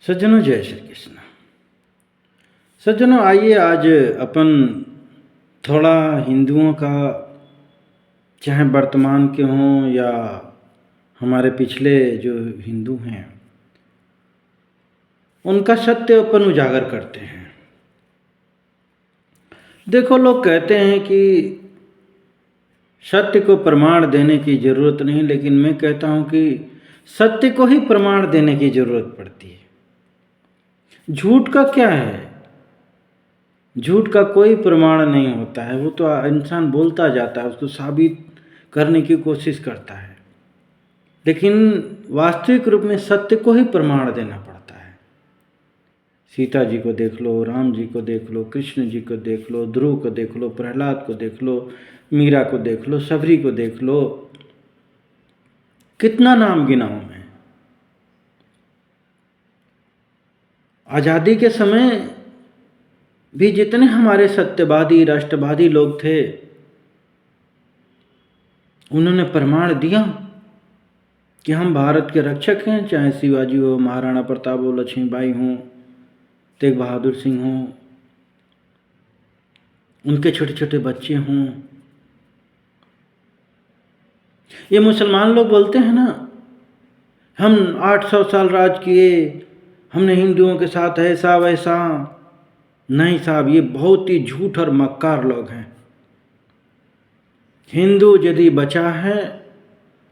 सज्जनों, जय श्री कृष्ण। सज्जनों, आइए आज अपन थोड़ा हिंदुओं का, चाहे वर्तमान के हों या हमारे पिछले जो हिंदू हैं, उनका सत्य अपन उजागर करते हैं। देखो, लोग कहते हैं कि सत्य को प्रमाण देने की ज़रूरत नहीं, लेकिन मैं कहता हूँ कि सत्य को ही प्रमाण देने की ज़रूरत पड़ती है। झूठ का क्या है? झूठ का कोई प्रमाण नहीं होता है, वो तो इंसान बोलता जाता है, उसको साबित करने की कोशिश करता है, लेकिन वास्तविक रूप में सत्य को ही प्रमाण देना पड़ता है। सीता जी को देख लो, राम जी को देख लो, कृष्ण जी को देख लो, ध्रुव को देख लो, प्रहलाद को देख लो, मीरा को देख लो, सबरी को देख लो, कितना नाम गिनाऊं मैं। आज़ादी के समय भी जितने हमारे सत्यवादी राष्ट्रवादी लोग थे, उन्होंने प्रमाण दिया कि हम भारत के रक्षक हैं, चाहे शिवाजी हो, महाराणा प्रताप हो, लक्ष्मीबाई हों, तेग बहादुर सिंह हों, उनके छोटे छोटे बच्चे हों। ये मुसलमान लोग बोलते हैं ना, हम 800 साल राज किए, हमने हिंदुओं के साथ ऐसा वैसा। नहीं साहब, ये बहुत ही झूठ और मक्कार लोग हैं। हिंदू यदि बचा है,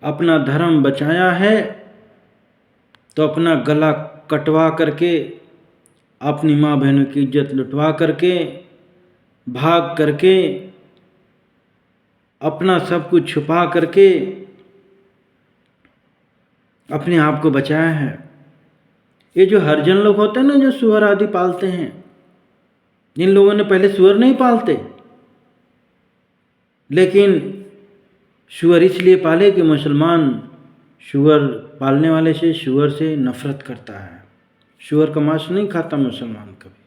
अपना धर्म बचाया है, तो अपना गला कटवा करके, अपनी माँ बहनों की इज्जत लुटवा करके, भाग करके, अपना सब कुछ छुपा करके अपने आप को बचाया है। ये जो हरिजन लोग होते हैं ना, जो सुअर आदि पालते हैं, जिन लोगों ने पहले सुअर नहीं पालते, लेकिन सुअर इसलिए पाले कि मुसलमान सुअर पालने वाले से, सुअर से नफरत करता है। सुअर का मांस नहीं खाता मुसलमान कभी।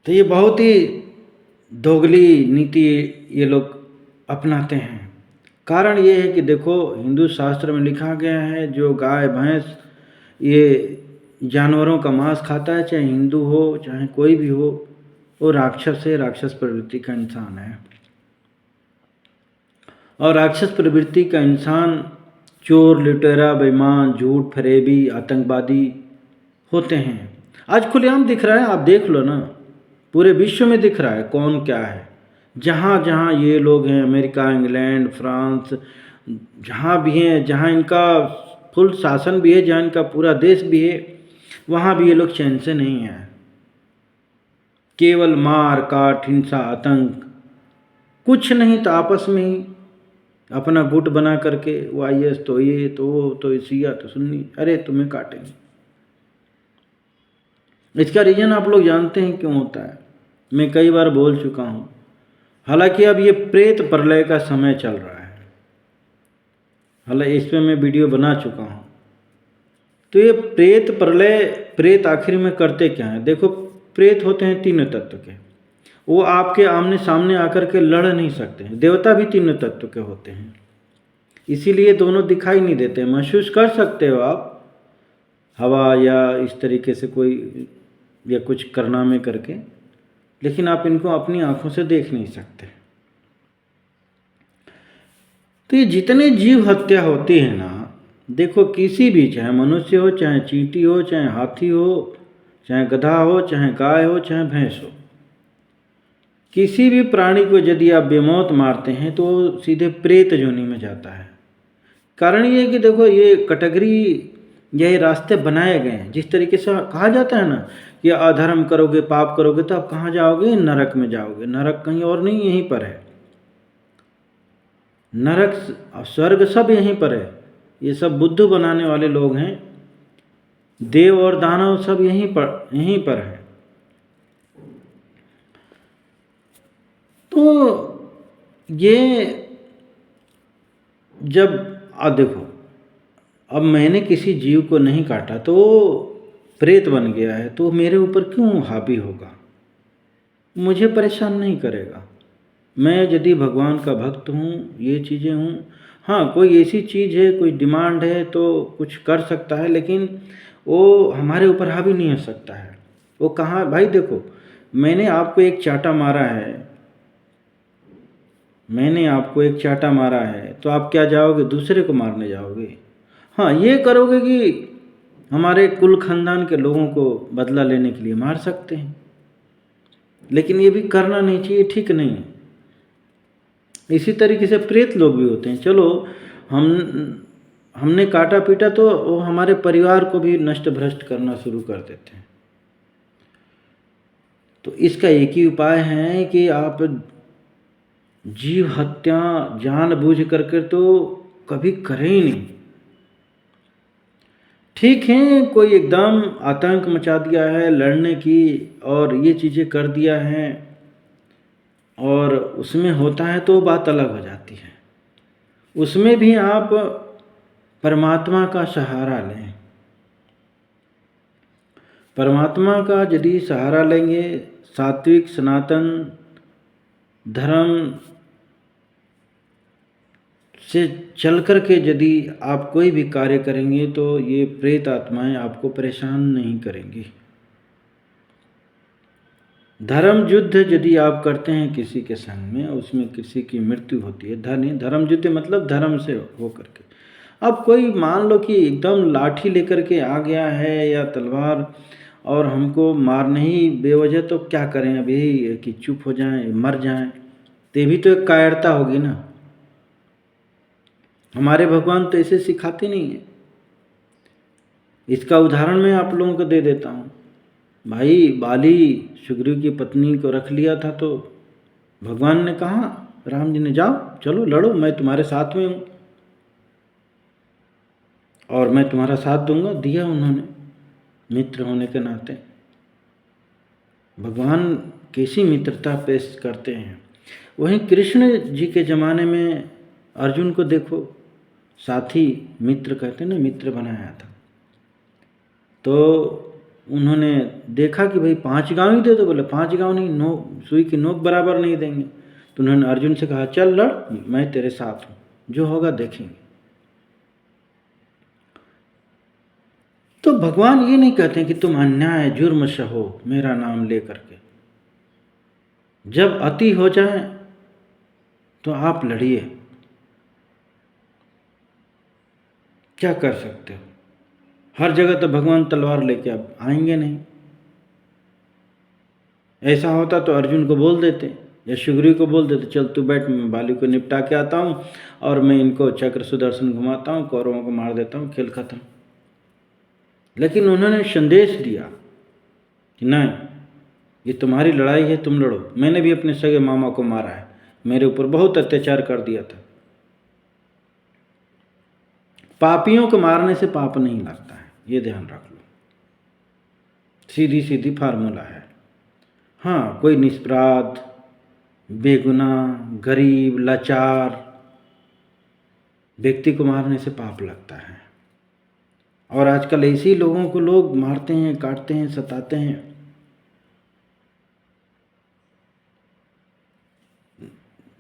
तो ये बहुत ही दोगली नीति ये लोग अपनाते हैं। कारण ये है कि देखो, हिंदू शास्त्र में लिखा गया है, जो गाय भैंस ये जानवरों का मांस खाता है, चाहे हिंदू हो चाहे कोई भी हो, वो राक्षस है, राक्षस प्रवृत्ति का इंसान है। और राक्षस प्रवृत्ति का इंसान चोर, लुटेरा, बेईमान, झूठ, फरेबी, आतंकवादी होते हैं। आज खुलेआम दिख रहा है, आप देख लो ना, पूरे विश्व में दिख रहा है कौन क्या है। जहाँ जहाँ ये लोग हैं, अमेरिका, इंग्लैंड, फ्रांस, जहाँ भी हैं, जहाँ इनका फुल शासन भी है, जहाँ इनका पूरा देश भी है, वहाँ भी ये लोग चैन से नहीं हैं। केवल मार काट, हिंसा, आतंक, कुछ नहीं तो आपस में ही अपना गुट बना करके, वो IS तो ये तो वो तो शिया तो सुन्नी, अरे तुम्हें काटेंगे। इसका रीज़न आप लोग जानते हैं क्यों होता है, मैं कई बार बोल चुका हूँ। हालांकि अब ये प्रेत प्रलय का समय चल रहा है, हालांकि इस पर मैं वीडियो बना चुका हूँ। तो ये प्रेत प्रलय, प्रेत आखिर में करते क्या हैं? देखो, प्रेत होते हैं तीनों तत्व के, वो आपके आमने सामने आकर के लड़ नहीं सकते हैं। देवता भी तीनों तत्व के होते हैं, इसीलिए दोनों दिखाई नहीं देते। महसूस कर सकते हो आप हवा या इस तरीके से कोई या कुछ करनामे करके, लेकिन आप इनको अपनी आंखों से देख नहीं सकते। तो ये जितने जीव हत्या होती है ना, देखो किसी भी, चाहे मनुष्य हो, चाहे चींटी हो, चाहे हाथी हो, चाहे गधा हो, चाहे गाय हो, चाहे भैंस हो, किसी भी प्राणी को यदि आप बेमौत मारते हैं तो सीधे प्रेत योनि में जाता है। कारण ये है कि देखो, ये कैटेगरी, यही रास्ते बनाए गए हैं। जिस तरीके से कहा जाता है ना कि अधर्म करोगे, पाप करोगे तो आप कहाँ जाओगे? नरक में जाओगे। नरक कहीं और नहीं, यहीं पर है। नरक स्वर्ग सब यहीं पर है। ये सब बुद्धू बनाने वाले लोग हैं, देव और दानव सब यहीं पर है। तो ये जब देखो, अब मैंने किसी जीव को नहीं काटा तो प्रेत बन गया है, तो मेरे ऊपर क्यों हावी होगा? मुझे परेशान नहीं करेगा। मैं यदि भगवान का भक्त हूँ, ये चीज़ें हूँ, हाँ, कोई ऐसी चीज़ है, कोई डिमांड है तो कुछ कर सकता है, लेकिन वो हमारे ऊपर हावी नहीं हो सकता है। वो कहाँ भाई देखो, मैंने आपको एक चाँटा मारा है, मैंने आपको एक चाँटा मारा है, तो आप क्या जाओगे दूसरे को मारने जाओगे? हाँ, ये करोगे कि हमारे कुल खानदान के लोगों को बदला लेने के लिए मार सकते हैं, लेकिन ये भी करना नहीं चाहिए, ठीक नहीं है। इसी तरीके से प्रेत लोग भी होते हैं। चलो हमने काटा पीटा तो वो हमारे परिवार को भी नष्ट भ्रष्ट करना शुरू कर देते हैं। तो इसका एक ही उपाय है कि आप जीव हत्या जानबूझ करके तो कभी करें ही नहीं। ठीक है, कोई एकदम आतंक मचा दिया है लड़ने की और ये चीज़ें कर दिया है और उसमें होता है तो बात अलग हो जाती है। उसमें भी आप परमात्मा का सहारा लें। परमात्मा का यदि सहारा लेंगे, सात्विक सनातन धर्म से चल कर के यदि आप कोई भी कार्य करेंगे तो ये प्रेत आत्माएं आपको परेशान नहीं करेंगी। धर्म युद्ध यदि आप करते हैं किसी के संग में, उसमें किसी की मृत्यु होती है, धर्म युद्ध मतलब धर्म से हो करके। अब कोई मान लो कि एकदम लाठी लेकर के आ गया है या तलवार और हमको मारने ही बेवजह, तो क्या करें अभी कि चुप हो जाएं, मर जाएं? तो ये भी तो एक कायरता होगी ना। हमारे भगवान तो ऐसे सिखाते नहीं है। इसका उदाहरण मैं आप लोगों को दे देता हूँ। भाई बाली सुग्रीव की पत्नी को रख लिया था, तो भगवान ने कहा, राम जी ने, जाओ चलो लड़ो, मैं तुम्हारे साथ में हूँ और मैं तुम्हारा साथ दूंगा। दिया उन्होंने, मित्र होने के नाते। भगवान कैसी मित्रता पेश करते हैं। वहीं कृष्ण जी के ज़माने में अर्जुन को देखो, साथी मित्र कहते हैं ना, मित्र बनाया था। तो उन्होंने देखा कि भाई 5 गांव ही दे दो। बोले 5 गांव नहीं, सुई की नोक बराबर नहीं देंगे। तो उन्होंने अर्जुन से कहा, चल लड़, मैं तेरे साथ हूँ, जो होगा देखेंगे। तो भगवान ये नहीं कहते कि तुम अन्याय जुर्म सहो मेरा नाम ले करके। जब अति हो जाए तो आप लड़िए, क्या कर सकते हो। हर जगह तो भगवान तलवार लेके अब आएंगे नहीं। ऐसा होता तो अर्जुन को बोल देते या सुग्रीव को बोल देते, चल तू बैठ, मैं बाली को निपटा के आता हूँ और मैं इनको चक्र सुदर्शन घुमाता हूँ, कौरवों को मार देता हूँ, खेल खत्म। लेकिन उन्होंने संदेश दिया कि नहीं, ये तुम्हारी लड़ाई है, तुम लड़ो। मैंने भी अपने सगे मामा को मारा है, मेरे ऊपर बहुत अत्याचार कर दिया था। पापियों को मारने से पाप नहीं लगता है, ये ध्यान रख लो। सीधी सीधी फार्मूला है। हाँ, कोई निष्पराध, बेगुनाह, गरीब, लाचार व्यक्ति को मारने से पाप लगता है। और आजकल ऐसे ही लोगों को लोग मारते हैं, काटते हैं, सताते हैं।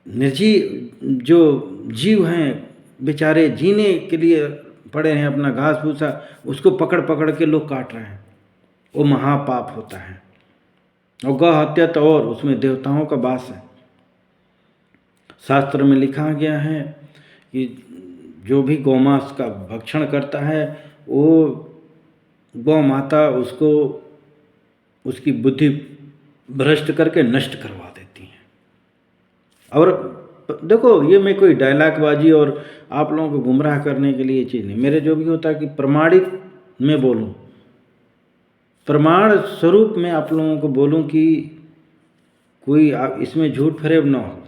निर्जीव जो जीव हैं बेचारे, जीने के लिए पड़े हैं, अपना घास भूसा उसको पकड़ पकड़ के लोग काट रहे हैं, वो महापाप होता है। और गौ हत्या तो और, उसमें देवताओं का वास है। शास्त्र में लिखा गया है कि जो भी गौमांस का भक्षण करता है वो गौ माता उसको उसकी बुद्धि भ्रष्ट करके नष्ट करवा देती हैं। और देखो, ये मैं कोई डायलॉगबाजी और आप लोगों को गुमराह करने के लिए चीज़ नहीं, मेरे जो भी होता है कि प्रमाणित मैं बोलूँ, प्रमाण स्वरूप में आप लोगों को बोलूँ कि कोई इसमें झूठ फरेब ना हो।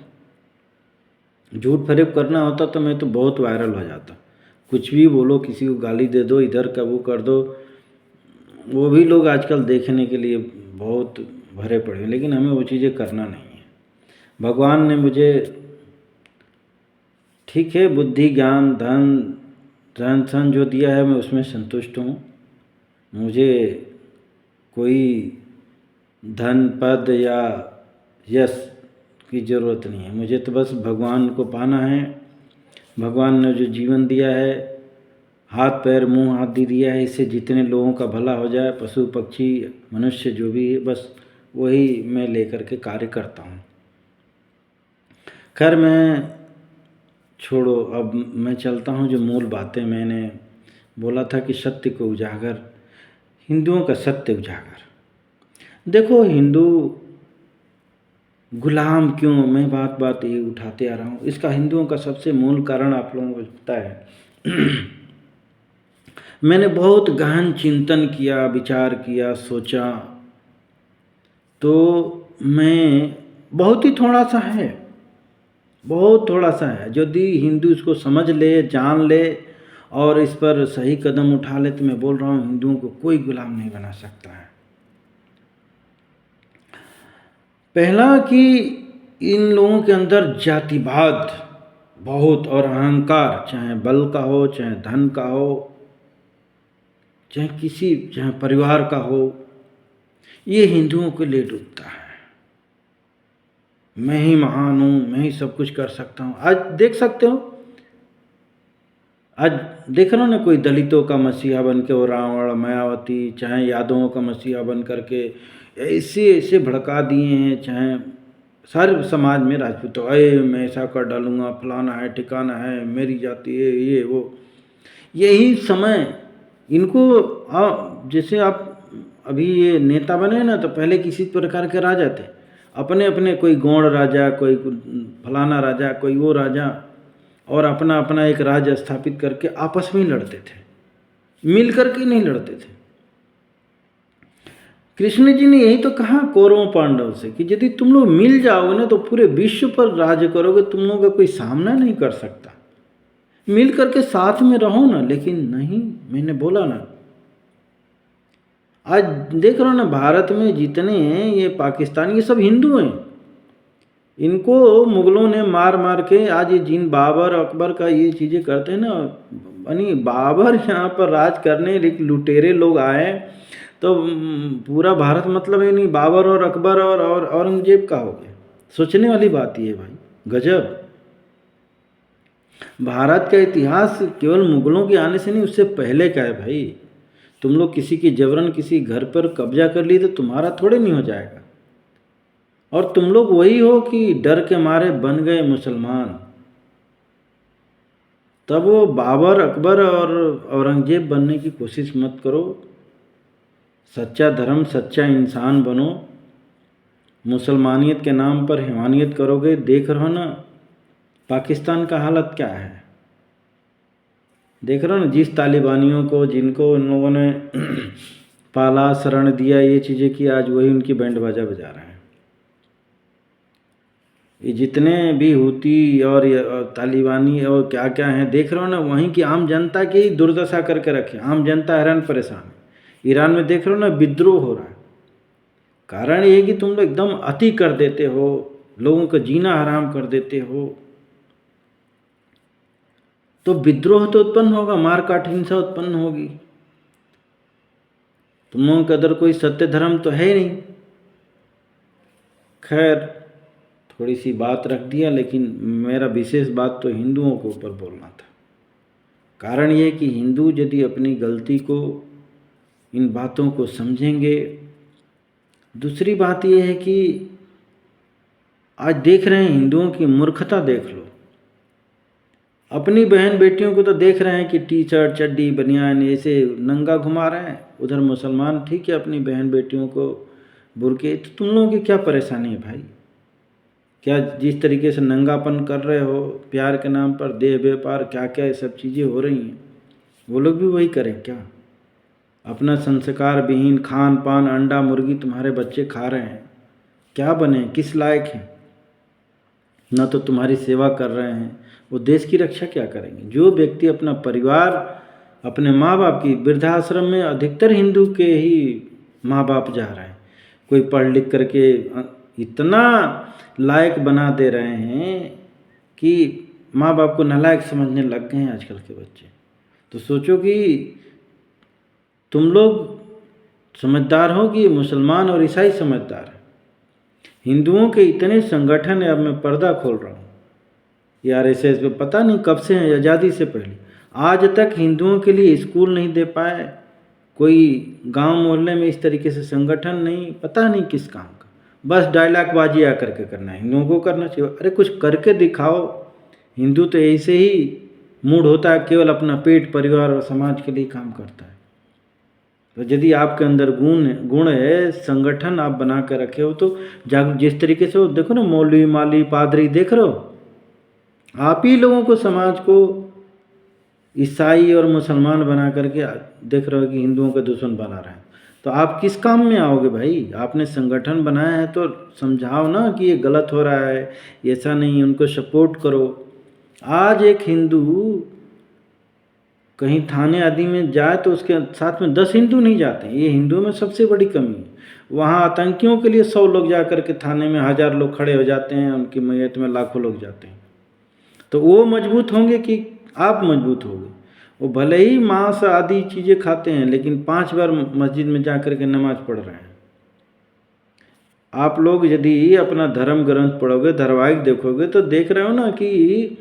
झूठ फरेब करना होता तो मैं तो बहुत वायरल हो जाता। कुछ भी बोलो, किसी को गाली दे दो, इधर का वो कर दो, वो भी लोग आजकल देखने के लिए बहुत भरे पड़े हैं। लेकिन हमें वो चीज़ें करना नहीं है। भगवान ने मुझे ठीक है बुद्धि ज्ञान धन रहन सहन जो दिया है, मैं उसमें संतुष्ट हूँ। मुझे कोई धन पद या यश की ज़रूरत नहीं है। मुझे तो बस भगवान को पाना है भगवान ने जो जीवन दिया है, हाथ पैर मुंह आदि दिया है, इससे जितने लोगों का भला हो जाए, पशु पक्षी मनुष्य जो भी है, बस वही मैं लेकर के कार्य करता हूँ। खैर मैं छोड़ो, अब मैं चलता हूँ। जो मूल बातें मैंने बोला था कि सत्य को उजागर, हिंदुओं का सत्य उजागर। देखो हिंदू गुलाम क्यों, मैं बात बात ये उठाते आ रहा हूँ, इसका हिंदुओं का सबसे मूल कारण आप लोगों को पता है। मैंने बहुत गहन चिंतन किया, विचार किया, सोचा, तो मैं बहुत ही थोड़ा सा है, बहुत थोड़ा सा है। यदि हिंदू इसको समझ ले, जान ले और इस पर सही कदम उठा ले, तो मैं बोल रहा हूँ हिंदुओं को कोई गुलाम नहीं बना सकता है। पहला कि इन लोगों के अंदर जातिवाद बहुत और अहंकार, चाहे बल का हो, चाहे धन का हो, चाहे परिवार का हो, ये हिंदुओं को ले डूबता है। मैं ही महान हूँ, मैं ही सब कुछ कर सकता हूँ। आज देख सकते हो, आज देख रहे हो ना, कोई दलितों का मसीहा बन के, वो रावण मायावती, चाहे यादवों का मसीहा बन करके ऐसे ऐसे भड़का दिए हैं, चाहे सारे समाज में राजपूत, अरे मैं ऐसा कर डालूंगा, फलाना है, ठिकाना है, मेरी जाति है, ये वो। यही समय इनको जैसे आप अभी ये नेता बने ना, तो पहले किसी प्रकार के राजा थे, अपने अपने, कोई गौड़ राजा, कोई फलाना राजा, कोई वो राजा, और अपना अपना एक राज्य स्थापित करके आपस में ही लड़ते थे, मिल करके नहीं लड़ते थे। कृष्ण जी ने यही तो कहा कौरवों पांडव से कि यदि तुम लोग मिल जाओगे ना, तो पूरे विश्व पर राज्य करोगे, तुम लोगों का कोई सामना नहीं कर सकता। मिल करके साथ में रहो ना। लेकिन नहीं, मैंने बोला ना, आज देख रहे हो ना, भारत में जितने हैं ये पाकिस्तानी, ये सब हिंदू हैं। इनको मुगलों ने मार मार के, आज ये जिन बाबर अकबर का ये चीज़ें करते हैं ना, यानी बाबर यहाँ पर राज करने एक लुटेरे लोग आए, तो पूरा भारत मतलब ये नहीं, बाबर और अकबर और औरंगजेब का हो गया। सोचने वाली बात ये है भाई, गजब। भारत का इतिहास केवल मुगलों के आने से नहीं, उससे पहले का है भाई। तुम लोग किसी की जबरन किसी घर पर कब्जा कर ली तो तुम्हारा थोड़े नहीं हो जाएगा। और तुम लोग वही हो कि डर के मारे बन गए मुसलमान। तब वो बाबर अकबर और औरंगजेब बनने की कोशिश मत करो। सच्चा धर्म, सच्चा इंसान बनो। मुसलमानियत के नाम पर हैवानियत करोगे। देख रहे हो ना पाकिस्तान का हालत क्या है। देख रहे हो ना, जिस तालिबानियों को, जिनको उन लोगों ने पाला, शरण दिया, ये चीज़ें की, आज वही उनकी बैंड बाजा बजा रहे हैं। ये जितने भी हुती और तालिबानी और क्या क्या हैं, देख रहे हो ना, वहीं की आम जनता की दुर्दशा करके रखे। आम जनता हैरान परेशान है। ईरान में देख रहे हो ना, विद्रोह हो रहा है। कारण ये कि तुम लोग एकदम अति कर देते हो, लोगों का जीना हराम कर देते हो, तो विद्रोह तो उत्पन्न होगा, मारकाट हिंसा उत्पन्न होगी। तुम लोगों के अंदर कोई सत्य धर्म तो है नहीं। खैर थोड़ी सी बात रख दिया, लेकिन मेरा विशेष बात तो हिंदुओं के ऊपर बोलना था। कारण ये कि हिंदू यदि अपनी गलती को, इन बातों को समझेंगे। दूसरी बात यह है कि आज देख रहे हैं हिंदुओं की मूर्खता, देख लो। अपनी बहन बेटियों को तो देख रहे हैं कि टी शर्ट, चड्डी, बनियान ऐसे नंगा घुमा रहे हैं। उधर मुसलमान ठीक है, अपनी बहन बेटियों को बुर्के। तो तुम लोगों की क्या परेशानी है भाई? क्या जिस तरीके से नंगापन कर रहे हो, प्यार के नाम पर देह व्यापार, क्या क्या ये सब चीज़ें हो रही हैं, वो लोग भी वही करें क्या? अपना संस्कार विहीन खान पान, अंडा मुर्गी तुम्हारे बच्चे खा रहे हैं, क्या बने, किस लायक हैं? न तो तुम्हारी सेवा कर रहे हैं, वो देश की रक्षा क्या करेंगे? जो व्यक्ति अपना परिवार, अपने माँ बाप की, वृद्धाश्रम में अधिकतर हिंदू के ही माँ बाप जा रहे हैं। कोई पढ़ लिख करके इतना लायक बना दे रहे हैं कि माँ बाप को नालायक समझने लग गए हैं आजकल के बच्चे। तो सोचो कि तुम लोग समझदार हो कि मुसलमान और ईसाई समझदार हैं। हिंदुओं के इतने संगठन है, अब मैं पर्दा खोल रहा हूँ, ये आरएसएस पे पता नहीं कब से हैं, आज़ादी से पहले आज तक हिंदुओं के लिए स्कूल नहीं दे पाए, कोई गांव मोहल्ले में इस तरीके से संगठन नहीं, पता नहीं किस काम का, बस डायलॉग बाजी आकर के करना है, हिंदुओं को करना चाहिए। अरे कुछ करके दिखाओ। हिंदू तो ऐसे ही मूड होता है, केवल अपना पेट, परिवार और समाज के लिए काम करता है। तो यदि आपके अंदर गुण है, संगठन आप बना कर रखे हो तो जागरूक, जिस तरीके से हो देखो ना, मौलवी, माली, पादरी देख रहे हो, आप ही लोगों को, समाज को ईसाई और मुसलमान बना करके देख रहे हो कि हिंदुओं के दुश्मन बना रहे हैं। तो आप किस काम में आओगे भाई? आपने संगठन बनाया है तो समझाओ ना कि ये गलत हो रहा है, ऐसा नहीं, उनको सपोर्ट करो। आज एक हिंदू कहीं थाने आदि में जाए तो उसके साथ में 10 हिंदू नहीं जाते, ये हिंदुओं में सबसे बड़ी कमी है। वहाँ आतंकियों के लिए 100 लोग जा कर के थाने में 1000 लोग खड़े हो जाते हैं, उनकी मैयत में लाखों लोग जाते हैं। तो वो मजबूत होंगे कि आप मजबूत होंगे? वो भले ही मांस आदि चीज़ें खाते हैं, लेकिन 5 बार मस्जिद में जा कर के नमाज पढ़ रहे हैं। आप लोग यदि अपना धर्म ग्रंथ पढ़ोगे, धारावाहिक देखोगे तो देख रहे हो ना कि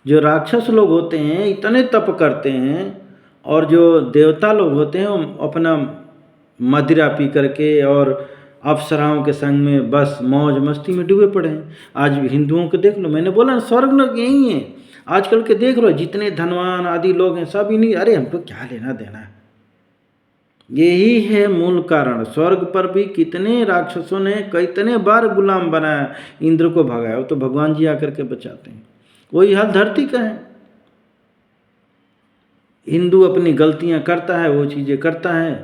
जो राक्षस लोग होते हैं इतने तप करते हैं, और जो देवता लोग होते हैं वो अपना मदिरा पी करके और अप्सराओं के संग में बस मौज मस्ती में डूबे पड़े हैं। आज हिंदुओं को देख लो, मैंने बोला ना स्वर्ग लोग यही है। आजकल के देख लो, जितने धनवान आदि लोग हैं सब इन्हीं, अरे हमको क्या लेना देना है, यही है मूल कारण। स्वर्ग पर भी कितने राक्षसों ने कितने बार गुलाम बनाया, इंद्र को भगाया, तो भगवान जी आकर के बचाते हैं। वही हाल धरती का है। हिंदू अपनी गलतियां करता है, वो चीज़ें करता है,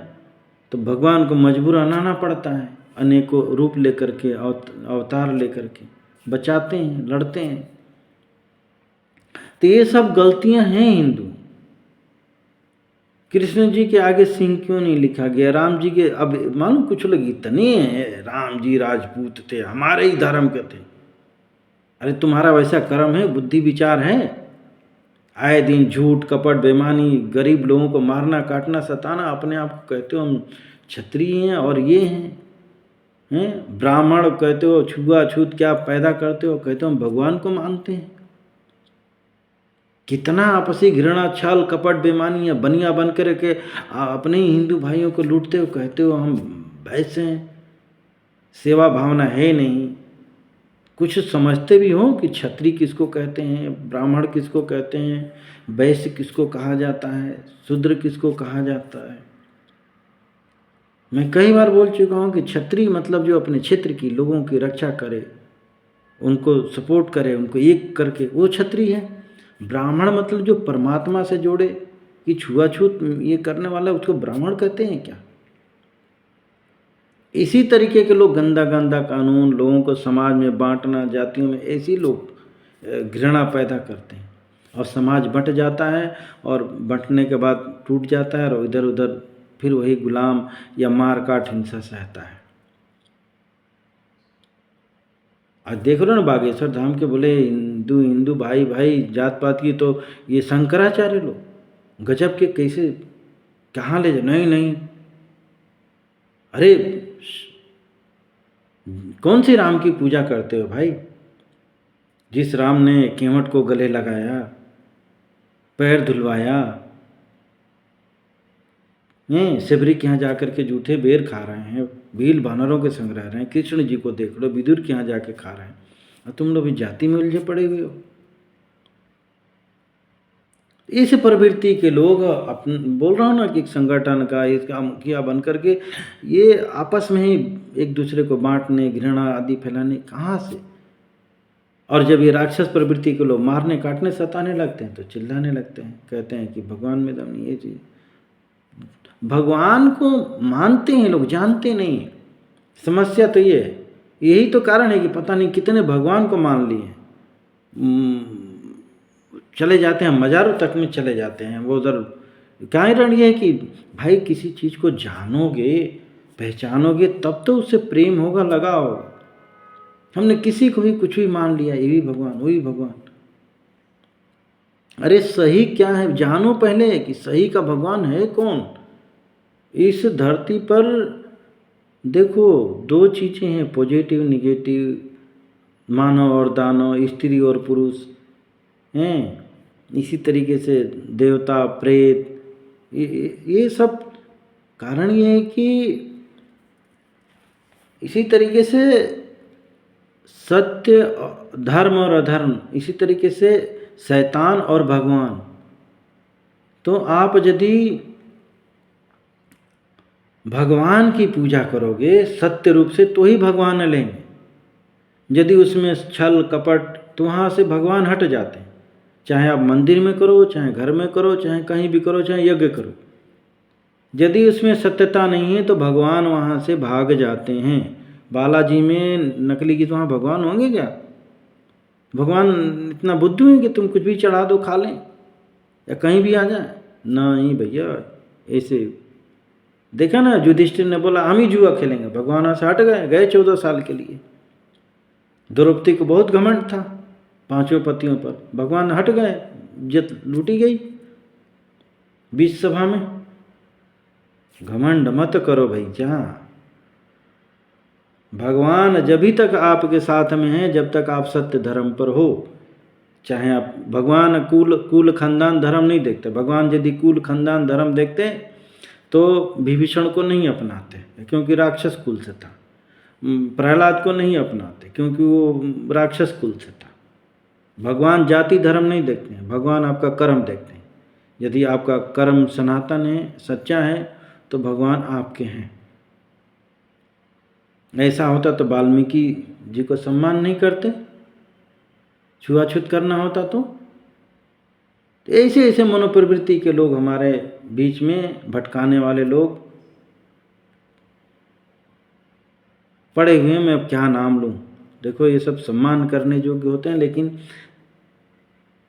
तो भगवान को मजबूरन आना पड़ता है, अनेकों रूप लेकर के, अवतार लेकर के बचाते हैं, लड़ते हैं। तो ये सब गलतियां हैं हिंदू। कृष्ण जी के आगे सिंह क्यों नहीं लिखा गया? राम जी के, अब मालूम कुछ लोग इतने हैं, राम जी राजपूत थे, हमारे ही धर्म के थे। अरे तुम्हारा वैसा कर्म है, बुद्धि विचार है? आए दिन झूठ, कपट, बेईमानी, गरीब लोगों को मारना, काटना, सताना, अपने आप को कहते हो हम क्षत्रिय हैं और ये हैं ब्राह्मण, कहते हो छुआछूत क्या पैदा करते हो, कहते हो हम भगवान को मानते हैं। कितना आपसी घृणा, छल, कपट, बेईमानी है, बनिया बन कर के अपने ही हिंदू भाइयों को लूटते हो, कहते हो हम वैसे हैं। सेवा भावना है नहीं। कुछ समझते भी हो कि क्षत्रिय किसको कहते हैं, ब्राह्मण किसको कहते हैं, वैश्य किसको कहा जाता है, शूद्र किसको कहा जाता है? मैं कई बार बोल चुका हूँ कि क्षत्रिय मतलब जो अपने क्षेत्र की लोगों की रक्षा करे, उनको सपोर्ट करे, उनको एक करके, वो क्षत्रिय है। ब्राह्मण मतलब जो परमात्मा से जोड़े, कि छुआछूत ये करने वाला उसको ब्राह्मण कहते हैं क्या? इसी तरीके के लोग गंदा गंदा कानून, लोगों को समाज में बांटना, जातियों में, ऐसी लोग घृणा पैदा करते हैं और समाज बंट जाता है, और बंटने के बाद टूट जाता है, और इधर उधर फिर वही गुलाम या मार काट हिंसा सहता है। आज देख लो ना, बागेश्वर धाम के बोले हिंदू हिंदू भाई भाई जात पात की, तो ये शंकराचार्य लोग गजब के, कैसे कहाँ ले जाए? नहीं नहीं, अरे कौन सी राम की पूजा करते हो भाई? जिस राम ने केवट को गले लगाया, पैर धुलवाया, शबरी के यहाँ जाकर के जूठे बेर खा रहे हैं, भील वानरों के संग रह रहे हैं, कृष्ण जी को देख लो, विदुर के यहाँ जाके खा रहे हैं, और तुम लोग भी जाति में उलझे पड़े हुए हो। इस प्रवृत्ति के लोग बोल रहा हूँ ना कि संगठन का इसका मुखिया बन करके ये आपस में ही एक दूसरे को बांटने, घृणा आदि फैलाने, कहाँ से? और जब ये राक्षस प्रवृत्ति के लोग मारने, काटने, सताने लगते हैं तो चिल्लाने लगते हैं, कहते हैं कि भगवान में दम नहीं। ये चीज़, भगवान को मानते हैं लोग, जानते नहीं। समस्या तो ये है, यही तो कारण है कि पता नहीं कितने भगवान को मान लिए, चले जाते हैं मज़ारों तक में चले जाते हैं। वो उधर कारण ये है कि भाई किसी चीज़ को जानोगे, पहचानोगे, तब तो उससे प्रेम होगा, लगाव होगा। हमने किसी को भी कुछ भी मान लिया, ये भी भगवान, वही भगवान। अरे सही क्या है जानो पहले, कि सही का भगवान है कौन। इस धरती पर देखो 2 चीज़ें हैं, पॉजिटिव, निगेटिव, मानव और दानव, स्त्री और पुरुष हैं, इसी तरीके से देवता, प्रेत, ये सब कारण ये है कि इसी तरीके से सत्य, धर्म और अधर्म, इसी तरीके से शैतान और भगवान। तो आप यदि भगवान की पूजा करोगे सत्य रूप से तो ही भगवान लेंगे। यदि उसमें छल कपट, तो वहाँ से भगवान हट जाते हैं। चाहे आप मंदिर में करो, चाहे घर में करो, चाहे कहीं भी करो, चाहे यज्ञ करो, यदि उसमें सत्यता नहीं है तो भगवान वहाँ से भाग जाते हैं। बालाजी में नकली की तो वहाँ भगवान होंगे क्या? भगवान इतना बुद्धू है कि तुम कुछ भी चढ़ा दो खा लें या कहीं भी आ जाए? नहीं भैया, ऐसे देखा ना, युधिष्ठिर ने बोला हम ही जुआ खेलेंगे, भगवान वहाँ से हट गए 14 साल के लिए। द्रौपदी को बहुत घमंड था 5 पतियों पर, भगवान हट गए, इज्जत लूटी गई बीच सभा में। घमंड मत करो भाई। जहाँ भगवान जब तक आपके साथ में है जब तक आप सत्य धर्म पर हो। चाहे आप, भगवान कुल खानदान धर्म नहीं देखते। भगवान यदि कुल खानदान धर्म देखते तो विभीषण को नहीं अपनाते क्योंकि राक्षस कुल से था। प्रहलाद को नहीं अपनाते क्योंकि वो राक्षस कुल से था। भगवान जाति धर्म नहीं देखते हैं, भगवान आपका कर्म देखते हैं। यदि आपका कर्म सनातन है, सच्चा है, तो भगवान आपके हैं। ऐसा होता तो वाल्मीकि जी को सम्मान नहीं करते, छुआछूत करना होता तो ऐसे ऐसे मनोप्रवृत्ति के लोग हमारे बीच में भटकाने वाले लोग पड़े हुए हैं। मैं अब क्या नाम लूँ? देखो, ये सब सम्मान करने योग्य होते हैं, लेकिन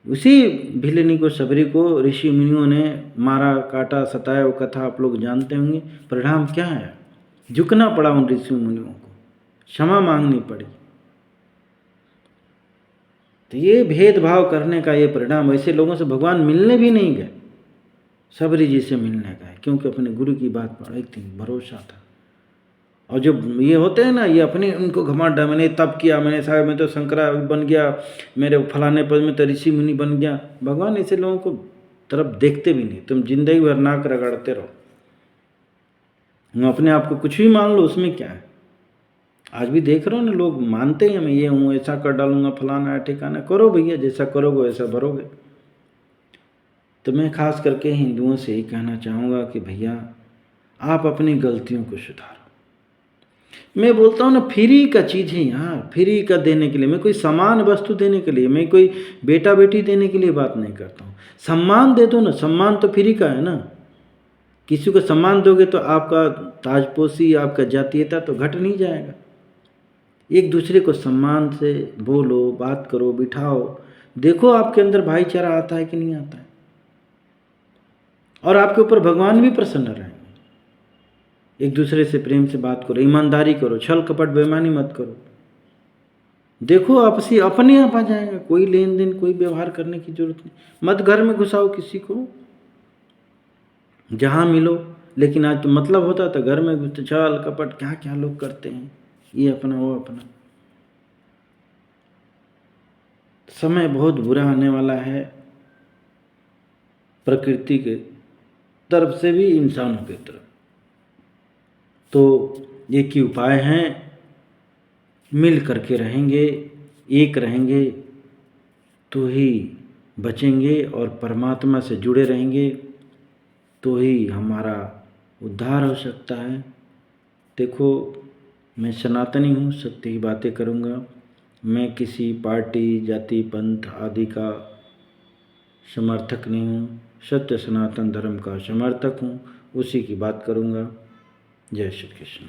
उसी भिलनी को, सबरी को ऋषि मुनियों ने मारा, काटा, सताया। वो कथा आप लोग जानते होंगे। परिणाम क्या है? झुकना पड़ा उन ऋषि मुनियों को, क्षमा मांगनी पड़ी। तो ये भेदभाव करने का ये परिणाम। ऐसे लोगों से भगवान मिलने भी नहीं गए, सबरी जी से मिलने गए, क्योंकि अपने गुरु की बात पर एक दिन भरोसा था। और जो ये होते हैं ना, ये अपने उनको घमंड है, मैंने तप किया, मैंने साहब मैं तो शंकरा बन गया, मेरे फलाने पद में तो ऋषि मुनि बन गया। भगवान ऐसे लोगों को तरफ देखते भी नहीं। तुम जिंदगी भर नाक रगड़ते रहो, अपने आप को कुछ भी मान लो, उसमें क्या है? आज भी देख रहे हो ना, लोग मानते हैं मैं ये हूँ, ऐसा कर डालूंगा, फलाना है ठिकाना। करो भैया, जैसा करोगे वैसा भरोगे। तो मैं खास करके हिंदुओं से ही कहना चाहूँगा कि भैया आप अपनी गलतियों को सुधारो। मैं बोलता हूँ ना, फ्री का चीज़ है यार, फ्री का देने के लिए, मैं कोई सामान वस्तु देने के लिए, मैं कोई बेटा बेटी देने के लिए बात नहीं करता हूँ। सम्मान दे दो ना, सम्मान तो फ्री का है ना। किसी को सम्मान दोगे तो आपका ताजपोशी, आपका जातीयता तो घट नहीं जाएगा। एक दूसरे को सम्मान से बोलो, बात करो, बिठाओ, देखो आपके अंदर भाईचारा आता है कि नहीं आता है। और आपके ऊपर भगवान भी प्रसन्न रहेंगे। एक दूसरे से प्रेम से बात करो, ईमानदारी करो, छल कपट बेईमानी मत करो। देखो आपसी अपने आप आ जाएगा। कोई लेन देन, कोई व्यवहार करने की जरूरत नहीं। मत घर में घुसाओ किसी को, जहाँ मिलो। लेकिन आज तो मतलब होता था घर में घुस, छल कपट क्या क्या लोग करते हैं, ये अपना वो अपना। समय बहुत बुरा आने वाला है, प्रकृति के तरफ से भी, इंसानों की तरफ। तो एक ही उपाय हैं, मिल करके रहेंगे, एक रहेंगे तो ही बचेंगे, और परमात्मा से जुड़े रहेंगे तो ही हमारा उद्धार हो सकता है। देखो, मैं सनातनी हूँ, सत्य की बातें करूँगा। मैं किसी पार्टी, जाति, पंथ आदि का समर्थक नहीं हूँ। सत्य सनातन धर्म का समर्थक हूँ, उसी की बात करूँगा। जय श्री कृष्ण।